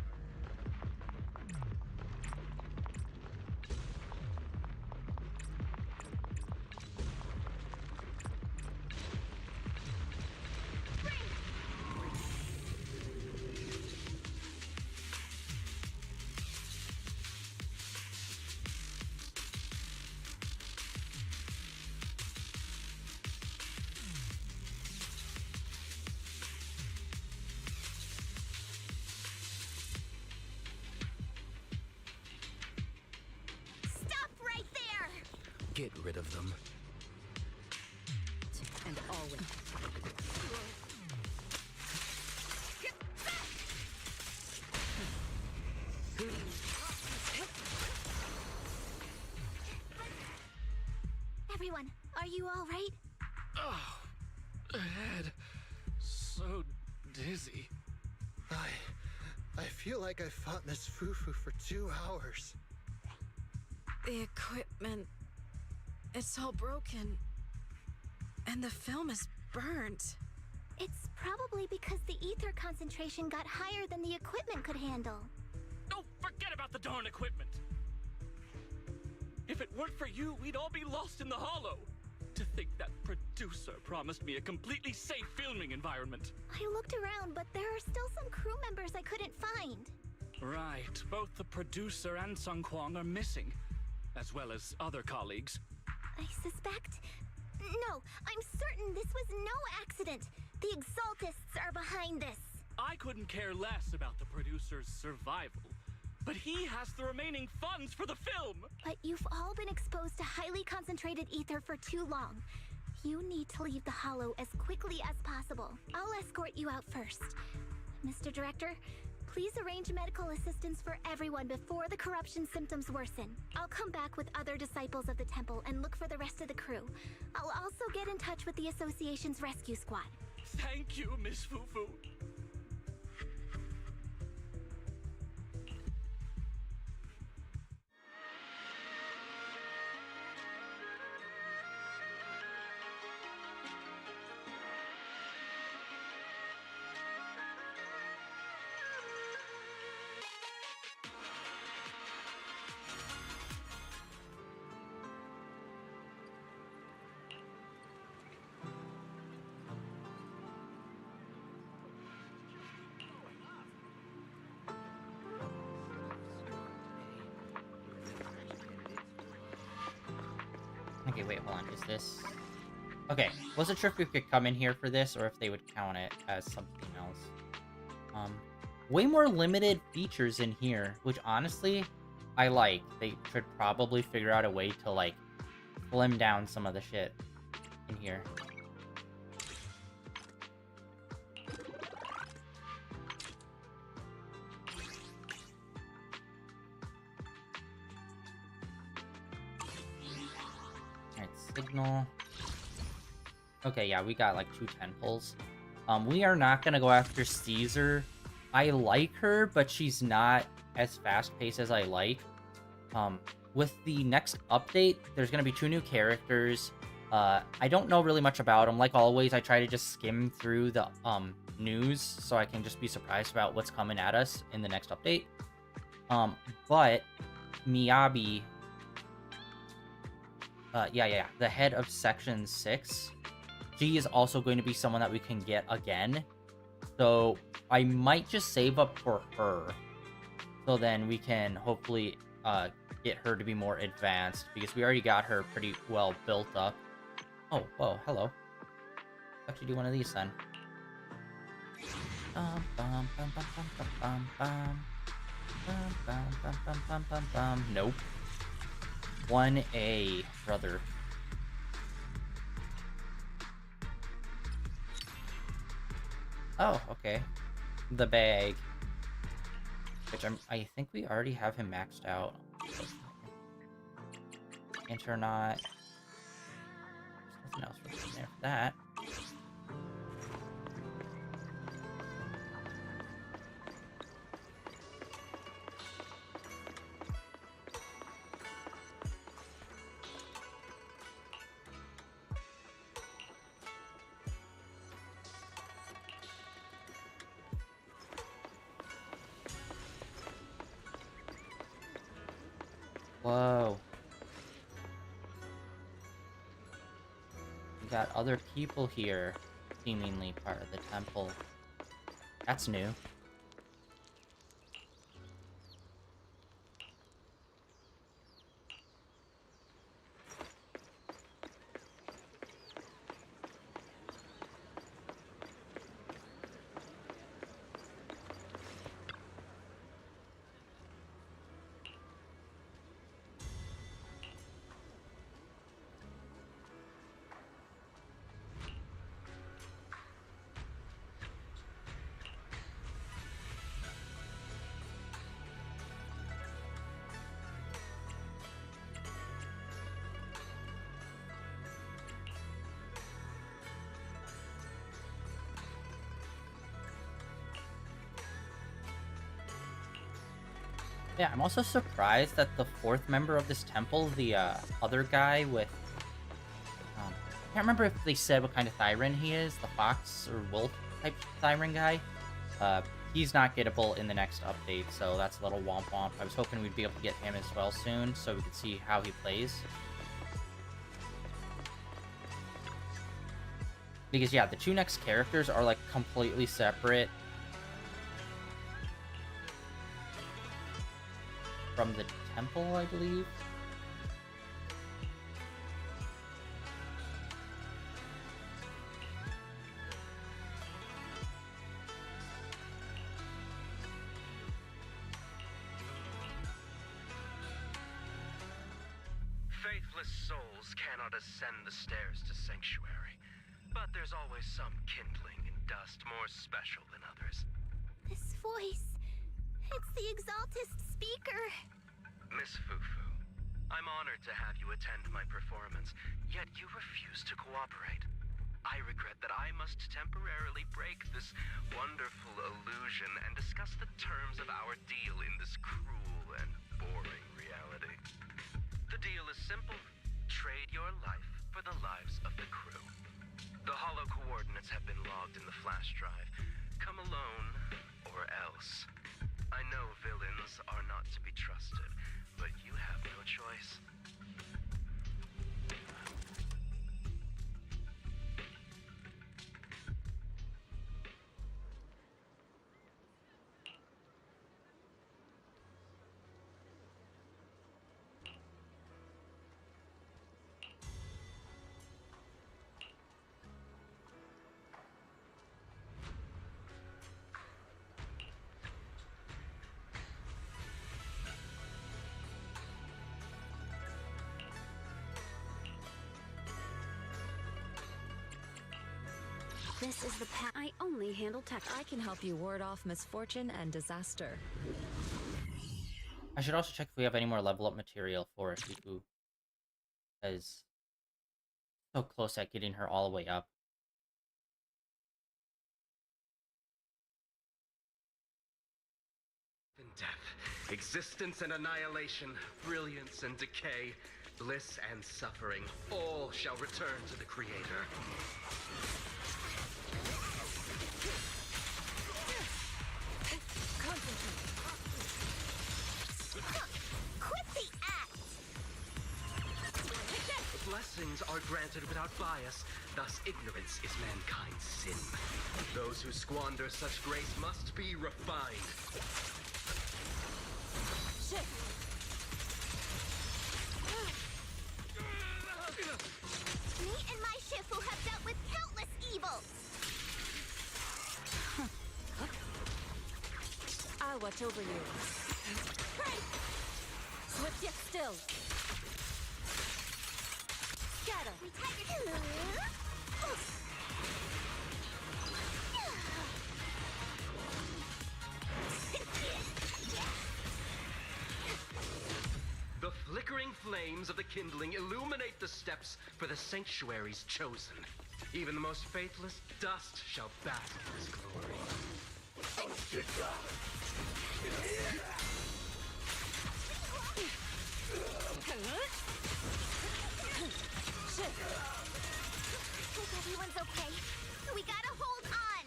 Get rid of them. And always. Everyone, are you all right? Oh, head. So dizzy. I feel like I fought Miss Fufu for 2 hours. The equipment... it's all broken. And the film is burnt. It's probably because the ether concentration got higher than the equipment could handle. Oh, forget about the darn equipment. If it weren't for you, we'd all be lost in the hollow. To think that producer promised me a completely safe filming environment. I looked around, but there are still some crew members I couldn't find. Right, both the producer and Sung Kwang are missing, as well as other colleagues. I suspect... No, I'm certain this was no accident. The Exaltists are behind this. I couldn't care less about the producer's survival, but he has the remaining funds for the film. But you've all been exposed to highly concentrated ether for too long. You need to leave the hollow as quickly as possible. I'll escort you out first. Mr. Director, please arrange medical assistance for everyone before the corruption symptoms worsen. I'll come back with other disciples of the temple and look for the rest of the crew. I'll also get in touch with the association's rescue squad. Thank you, Miss Fufu. Okay, wait, hold on. Is this... Okay, wasn't sure if we could come in here for this or if they would count it as something else. Way more limited features in here, which honestly, I like. They should probably figure out a way to, like, slim down some of the shit in here. Signal. Okay, yeah, we got like 2 temples. We are not gonna go after Caesar. I like her, but she's not as fast-paced as I like. With the next update, there's gonna be 2 new characters. I don't know really much about them. Like always, I try to just skim through the news so I can just be surprised about what's coming at us in the next update. But Miyabi... yeah, the head of Section 6. She is also going to be someone that we can get again. So, I might just save up for her. So then we can hopefully get her to be more advanced. Because we already got her pretty well built up. Oh, whoa, hello. Let's actually do one of these then. Nope. 1A, brother. Oh, okay. The bag. Which I think we already have him maxed out. Enter not. There's nothing else really in there for that. Whoa. We got other people here, seemingly part of the temple. That's new. Yeah, I'm also surprised that the fourth member of this temple, the other guy with, I can't remember if they said what kind of Thyran he is, the fox or wolf type Thyran guy. He's not gettable in the next update, so that's a little womp womp. I was hoping we'd be able to get him as well soon, so we could see how he plays. Because, yeah, the two next characters are, like, completely separate from the temple, I believe. Faithless souls cannot ascend the stairs to Sanctuary, but there's always some kindling in dust more special than others. This voice, it's the Exaltist speaker. Miss Fufu, I'm honored to have you attend my performance, yet you refuse to cooperate. I regret that I must temporarily break this wonderful illusion and discuss the terms of our deal in this cruel and boring reality. The deal is simple. Trade your life for the lives of the crew. The hollow coordinates have been logged in the flash drive. Come alone, or else. I know villains are not to be trusted, but you have no choice. This is the path. I only handle tech. I can help you ward off misfortune and disaster. I should also check if we have any more level up material for Shifu. Because so close at getting her all the way up. And death, existence and annihilation, brilliance and decay, bliss and suffering, all shall return to the Creator. Quit the act! Blessings are granted without bias, thus ignorance is mankind's sin. Those who squander such grace must be refined. Shit! Me and my Shifu have dealt with countless evils! I'll watch over you. Swift yet still. Scatter! The flickering flames of the kindling illuminate the steps for the sanctuary's chosen. Even the most faithless dust shall bask in his glory. Hope everyone's okay. We gotta hold on!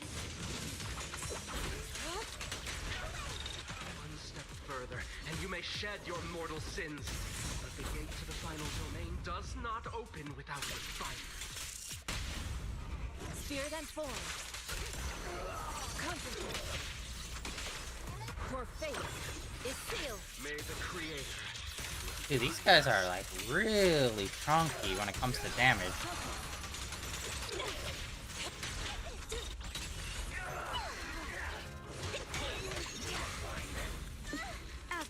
One step further, and you may shed your mortal sins. But the gate to the final domain does not open without a fight. Spirit and form. Concentrate. Your fate is sealed. May the Creator. Dude, these guys are, like, really chunky when it comes to damage.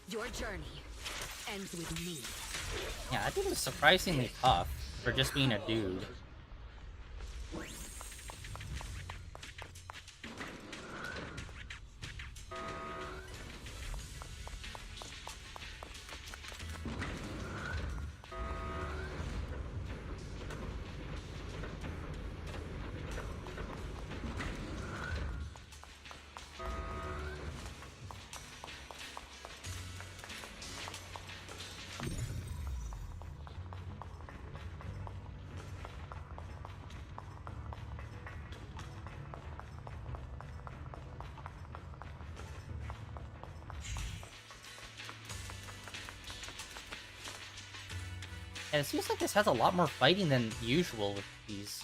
Your journey ends with me. Yeah, that dude was surprisingly tough for just being a dude. And it seems like this has a lot more fighting than usual with these.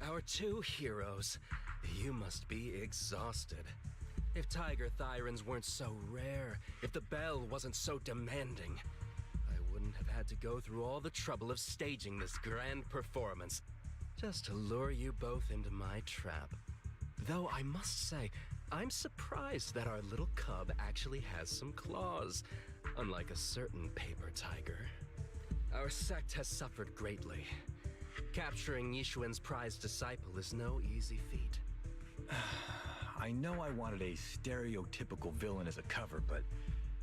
Our two heroes. You must be exhausted. If Tiger Thyrans weren't so rare, if the Belle wasn't so demanding, I wouldn't have had to go through all the trouble of staging this grand performance just to lure you both into my trap. Though I must say, I'm surprised that our little cub actually has some claws, unlike a certain paper tiger. Our sect has suffered greatly. Capturing Yishuan's prized disciple is no easy feat. I know I wanted a stereotypical villain as a cover, but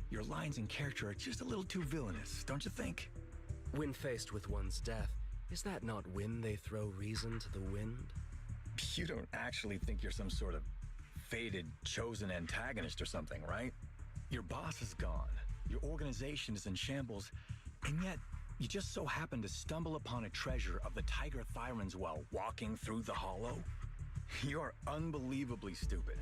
your lines and character are just a little too villainous, don't you think? When faced with one's death, is that not when they throw reason to the wind? You don't actually think you're some sort of fated, chosen antagonist or something, right? Your boss is gone, your organization is in shambles, and yet you just so happen to stumble upon a treasure of the Tiger Thyrans while walking through the hollow? You're unbelievably stupid.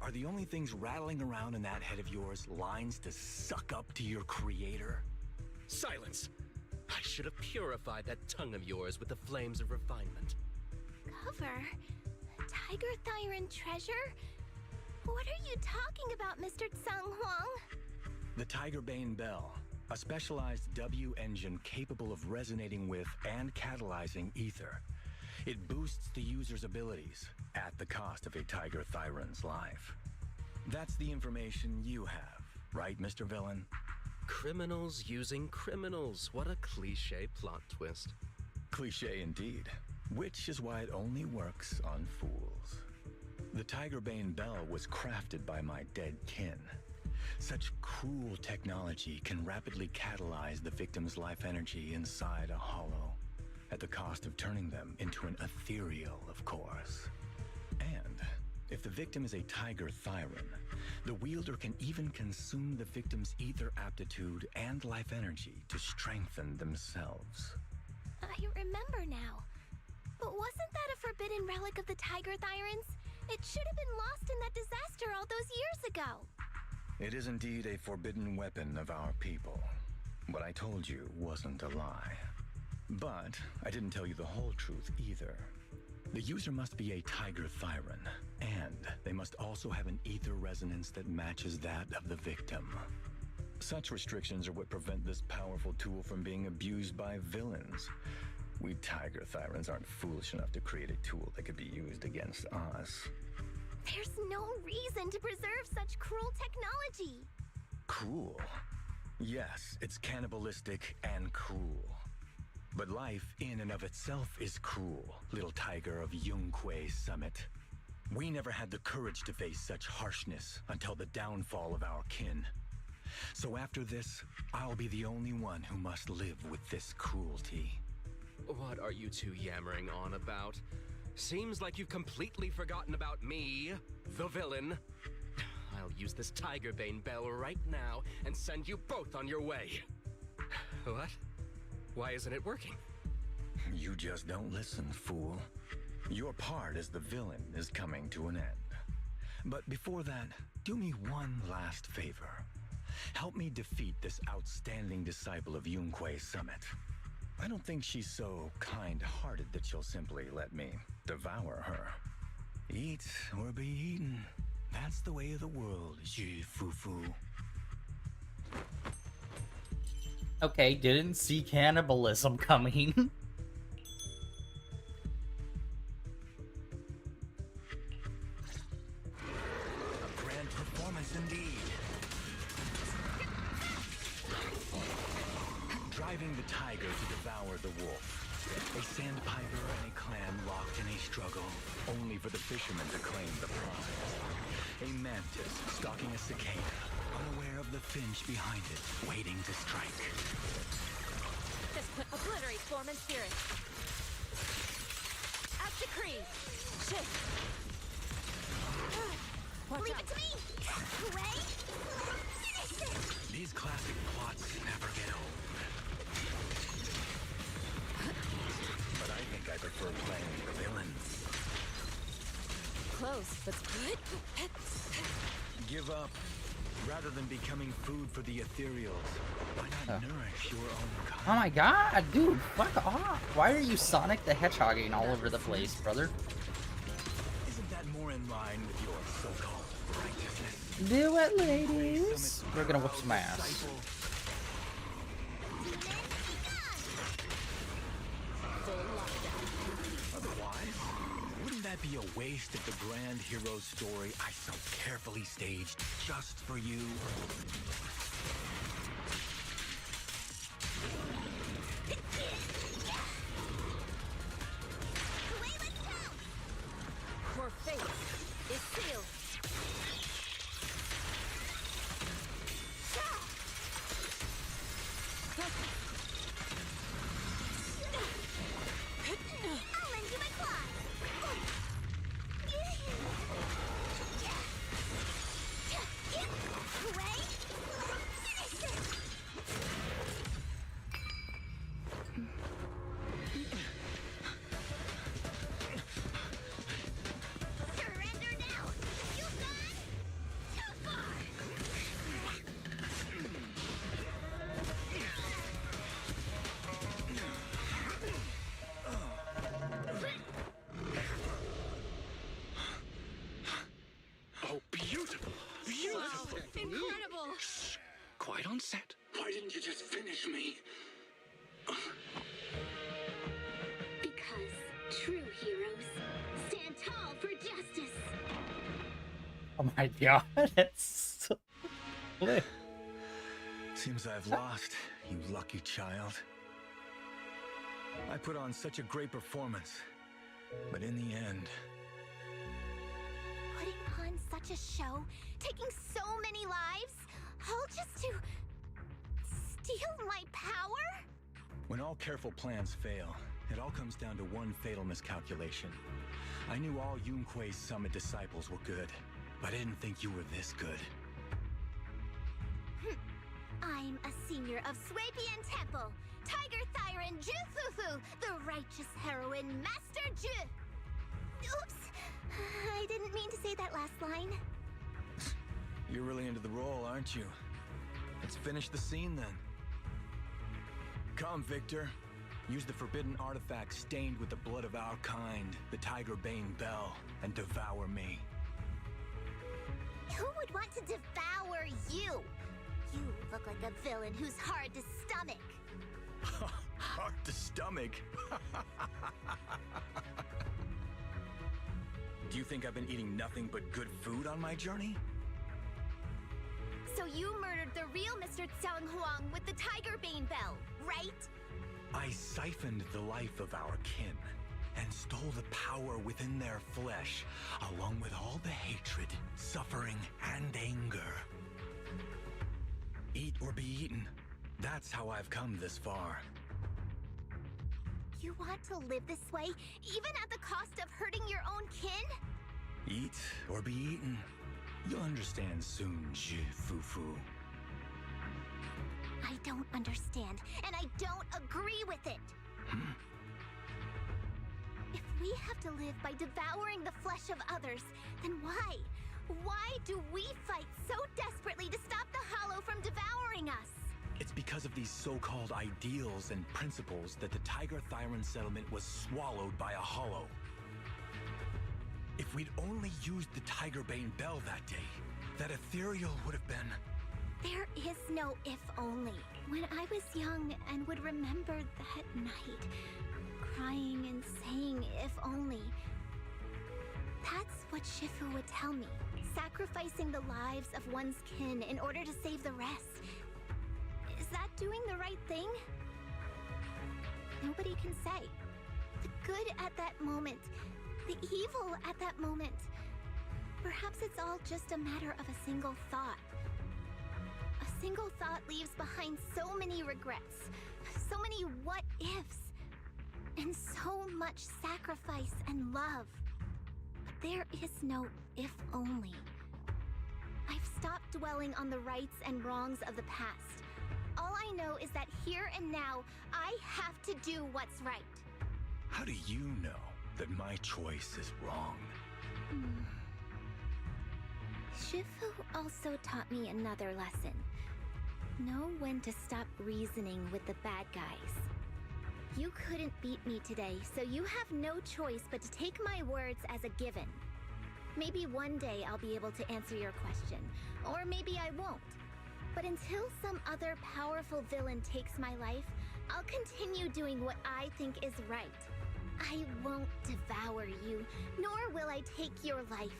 Are the only things rattling around in that head of yours lines to suck up to your creator? Silence! I should have purified that tongue of yours with the flames of refinement. Cover? Tiger Thyran treasure? What are you talking about, Mr. Tsang Huang? The Tigerbane Belle, a specialized W engine capable of resonating with and catalyzing ether. It boosts the user's abilities at the cost of a Tiger Thyran's life. That's the information you have, right, Mr. Villain? Criminals using criminals. What a cliché plot twist. Cliché indeed, which is why it only works on fools. The Tigerbane Belle was crafted by my dead kin. Such cruel technology can rapidly catalyze the victim's life energy inside a hollow, at the cost of turning them into an ethereal, of course. And if the victim is a Tiger Thyran, the wielder can even consume the victim's ether aptitude and life energy to strengthen themselves. I remember now. But wasn't that a forbidden relic of the Tiger Thyrans? It should have been lost in that disaster all those years ago. It is indeed a forbidden weapon of our people. What I told you wasn't a lie. But I didn't tell you the whole truth either. The user must be a Tiger Thyran, and they must also have an ether resonance that matches that of the victim. Such restrictions are what prevent this powerful tool from being abused by villains. We Tiger Thyrans aren't foolish enough to create a tool that could be used against us. There's no reason to preserve such cruel technology. Cruel? Yes, it's cannibalistic and cruel. But life in and of itself is cruel, little tiger of Yunque Summit. We never had the courage to face such harshness until the downfall of our kin. So after this, I'll be the only one who must live with this cruelty. What are you two yammering on about? Seems like you've completely forgotten about me, the villain. I'll use this Tigerbane Belle right now and send you both on your way. What? Why isn't it working? You just don't listen, fool. Your part as the villain is coming to an end. But before that, do me one last favor. Help me defeat this outstanding disciple of Yunque Summit. I don't think she's so kind-hearted that she'll simply let me devour her. Eat or be eaten. That's the way of the world, Zhi Fufu. Okay, didn't see cannibalism coming. A grand performance indeed. Driving the tiger to devour the wolf. A sandpiper and a clam locked in a struggle, only for the fishermen to claim the prize. A mantis stalking a cicada, unaware of the finch behind it, waiting to strike. This could obliterate form and spirit. As decreed. Shift. Leave it to me! Way? These classic plots never get old. But I think I prefer playing the villain. Close, but good. Give up. Rather than becoming food for the Ethereals, why not nourish your own kind? Oh my god, dude, fuck off. Why are you Sonic the Hedgehogging all over the place, brother? Isn't that more in line with your so-called righteousness? Do it, ladies. We're gonna whip some ass. Otherwise, wouldn't that be a waste of the grand hero story I so carefully staged just for you? Your fate is sealed. I'll lend you my claws. Wait. Finish this. Surrender now. You've gone too far. Oh, beautiful. Beautiful. Incredible. Quiet on set. Why didn't you just finish me? Because true heroes stand tall for justice. Oh my god, that's so lit. Seems I've lost, you lucky child. I put on such a great performance, but in the end, Putting on such a show, taking so many lives, all just to steal my power? when all careful plans fail, it all comes down to one fatal miscalculation. I knew all Yunque's summit disciples were good, but I didn't think you were this good. I'm a senior of Swabian Temple, Tiger Thyron Jufufu, the righteous heroine Master Ju. Oops, I didn't mean to say that last line. You're really into the role, aren't you? Let's finish the scene then. Come, Victor. Use the forbidden artifact stained with the blood of our kind, the Tiger Bane Belle, and devour me. Who would want to devour you? You look like a villain who's hard to stomach. Hard to stomach? Do you think I've been eating nothing but good food on my journey? So you murdered the real Mr. Tsang Huang with the Tiger Bane Belle, right? I siphoned the life of our kin and stole the power within their flesh, along with all the hatred, suffering, and anger. Eat or be eaten. That's how I've come this far. You want to live this way, even at the cost of hurting your own kin? Eat or be eaten. You'll understand soon, Fufu. I don't understand, and I don't agree with it. If we have to live by devouring the flesh of others, then why? Why do we fight so desperately to stop the Hollow from devouring us? It's because of these so-called ideals and principles that the Tiger Thyron settlement was swallowed by a Hollow. If we'd only used the Tiger Bane Belle that day, that Ethereal would have been... There is no if only. When I was young and would remember that night, crying and saying if only, that's what Shifu would tell me. Sacrificing the lives of one's kin in order to save the rest. Is that doing the right thing? Nobody can say. The good at that moment, the evil at that moment. Perhaps it's all just a matter of a single thought. A single thought leaves behind so many regrets, so many what-ifs, and so much sacrifice and love. But there is no if only. I've stopped dwelling on the rights and wrongs of the past. All I know is that here and now, I have to do what's right. How do you know that my choice is wrong? Shifu also taught me another lesson. Know when to stop reasoning with the bad guys. You couldn't beat me today, so you have no choice but to take my words as a given. Maybe one day I'll be able to answer your question, or maybe I won't. But until some other powerful villain takes my life, I'll continue doing what I think is right. I won't devour you, nor will I take your life.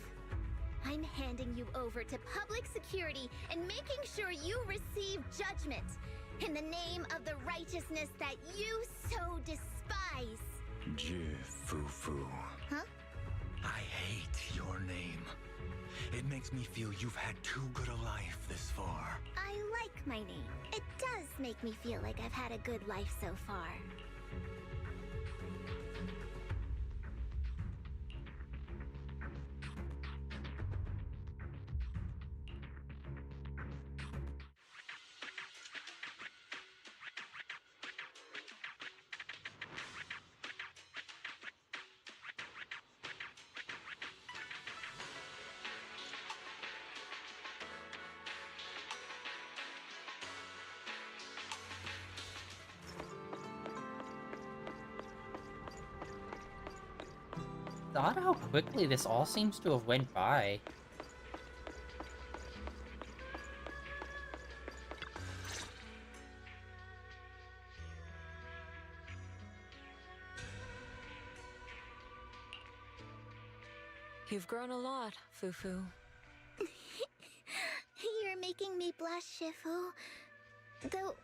I'm handing you over to public security and making sure you receive judgment in the name of the righteousness that you so despise. Fufu. Huh? I hate your name. It makes me feel you've had too good a life this far. I like my name. It does make me feel like I've had a good life so far. It's odd how quickly this all seems to have went by. You've grown a lot, Fufu. You're making me blush, Shifu. Though,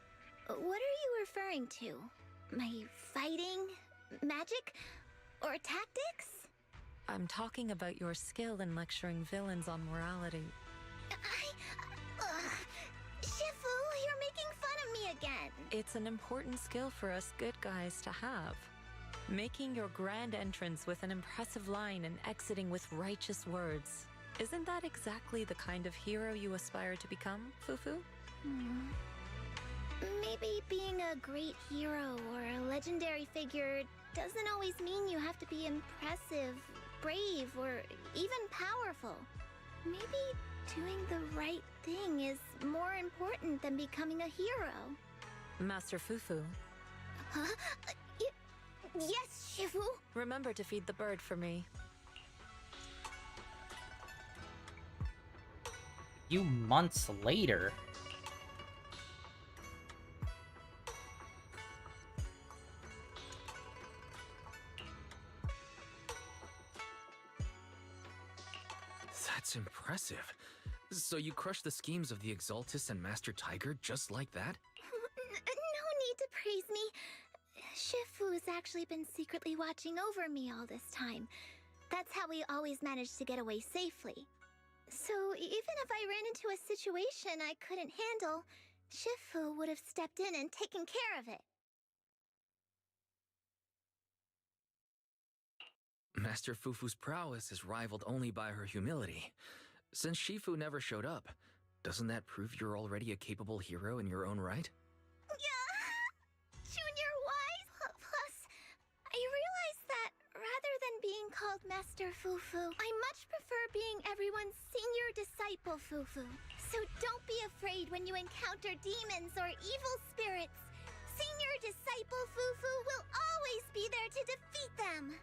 what are you referring to? My fighting? Magic? Or tactics? I'm talking about your skill in lecturing villains on morality. Shifu, you're making fun of me again. It's an important skill for us good guys to have. Making your grand entrance with an impressive line and exiting with righteous words. Isn't that exactly the kind of hero you aspire to become, Fufu? Maybe being a great hero or a legendary figure doesn't always mean you have to be impressive, brave, or even powerful. Maybe doing the right thing is more important than becoming a hero. Master Fufu. Huh? Yes, Shifu. Remember to feed the bird for me. few months later. That's impressive. So you crushed the schemes of the Exaltus and Master Tiger just like that? No need to praise me. Shifu's actually been secretly watching over me all this time. That's how we always managed to get away safely. So even if I ran into a situation I couldn't handle, Shifu would have stepped in and taken care of it. Master Fufu's prowess is rivaled only by her humility. Since Shifu never showed up, doesn't that prove you're already a capable hero in your own right? Junior wise. Plus, I realized that rather than being called Master Fufu, I much prefer being everyone's senior disciple Fufu. So don't be afraid when you encounter demons or evil spirits. Senior disciple Fufu will always be there to defeat them.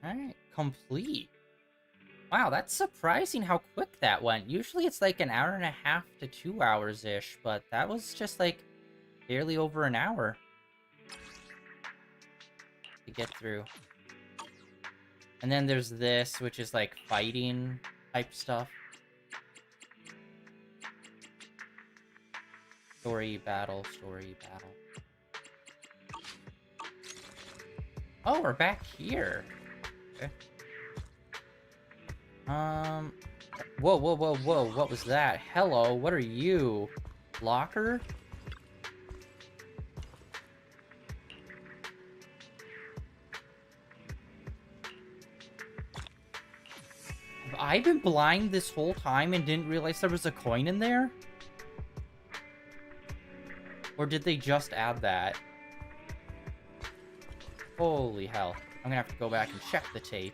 Alright, complete. Wow, that's surprising how quick that went. Usually it's like an hour and a half to 2 hours-ish, but that was just like barely over an hour to get through. And then there's this, which is like fighting type stuff. Story battle, story battle. Oh, we're back here. Okay. Whoa, whoa, whoa, whoa, what was that? Hello, what are you? Locker? Have I been blind this whole time and didn't realize there was a coin in there? Or did they just add that? Holy hell. I'm gonna have to go back and check the tape.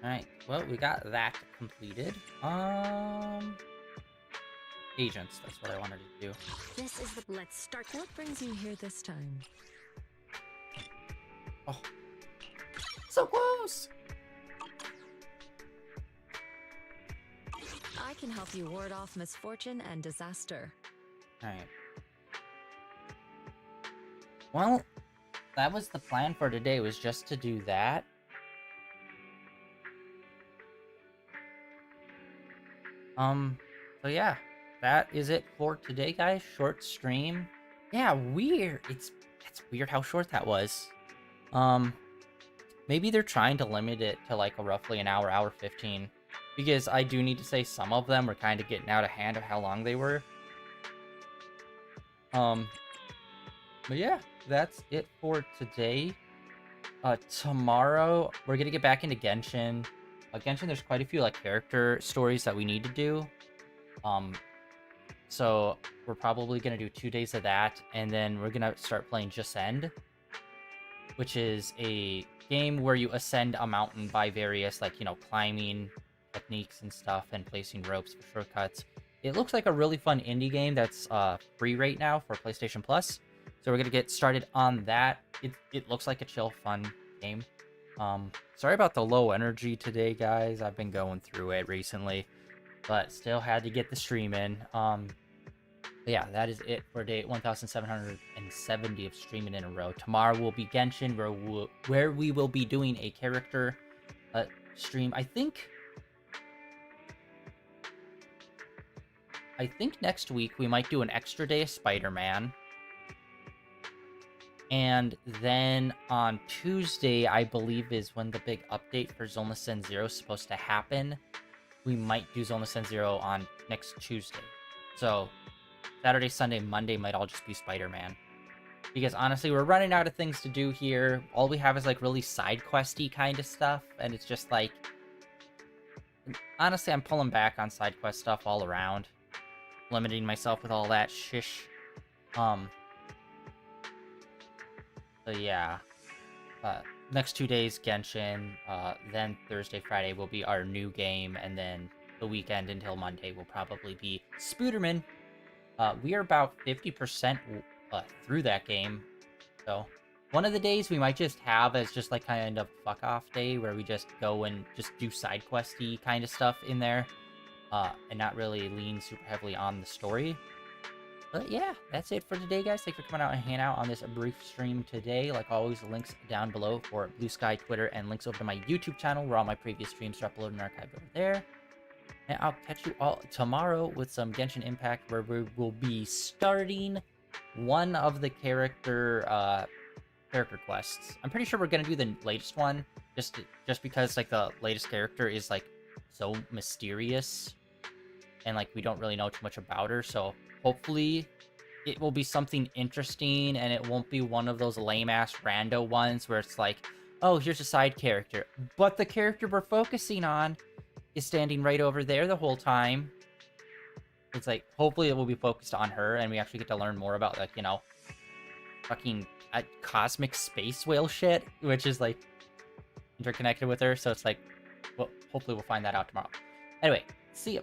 Alright, well, we got that completed. Agents, that's what I wanted to do. This is the... Let's start. What brings you here this time? Oh. So close! I can help you ward off misfortune and disaster. Alright. Well, that was the plan for today, was just to do that. So yeah, that is it for today, guys. Short stream. Yeah, weird. It's weird how short that was. Maybe they're trying to limit it to like a roughly an hour, hour 15. Because I do need to say some of them were kind of getting out of hand of how long they were. But yeah, that's it for today. Tomorrow, we're gonna get back into Genshin. Genshin, there's quite a few like character stories that we need to do. So we're probably gonna do 2 days of that, and then we're gonna start playing Ascend, which is a game where you ascend a mountain by various, like, you know, climbing techniques and stuff, and placing ropes for shortcuts. It looks like a really fun indie game that's free right now for PlayStation Plus. So we're gonna get started on that. It looks like a chill, fun game. Sorry about the low energy today, guys. I've been going through it recently, but still had to get the stream in. But yeah, that is it for day 1770 of streaming in a row. Tomorrow will be Genshin, where we will be doing a character stream. I think next week we might do an extra day of Spider-Man. And then on Tuesday, I believe, is when the big update for Zenless Zone Zero is supposed to happen. We might do Zenless Zone Zero on next Tuesday. So Saturday, Sunday, Monday might all just be Spider-Man. Because honestly, we're running out of things to do here. All we have is like really side questy kind of stuff. And it's just like, honestly, I'm pulling back on side quest stuff all around. Limiting myself with all that shish. So yeah, next 2 days, Genshin, then Thursday, Friday will be our new game, and then the weekend until Monday will probably be Spooderman. We are about 50% through that game, so one of the days we might just have as just like kind of fuck off day, where we just go and just do side questy kind of stuff in there, and not really lean super heavily on the story. But yeah, that's it for today, guys. Thanks for coming out and hanging out on this brief stream today. Like always, links down below for Blue Sky, Twitter, and links over to my YouTube channel where all my previous streams are uploaded and archived over there. And I'll catch you all tomorrow with some Genshin Impact, where we will be starting one of the character quests. I'm pretty sure we're gonna do the latest one, just because like the latest character is like so mysterious, and like we don't really know too much about her. So hopefully it will be something interesting, and it won't be one of those lame-ass rando ones where it's like, oh, here's a side character, but the character we're focusing on is standing right over there the whole time. It's like, hopefully it will be focused on her, and we actually get to learn more about, like, you know, fucking cosmic space whale shit, which is, like, interconnected with her. So it's like, well, hopefully we'll find that out tomorrow. Anyway, see ya.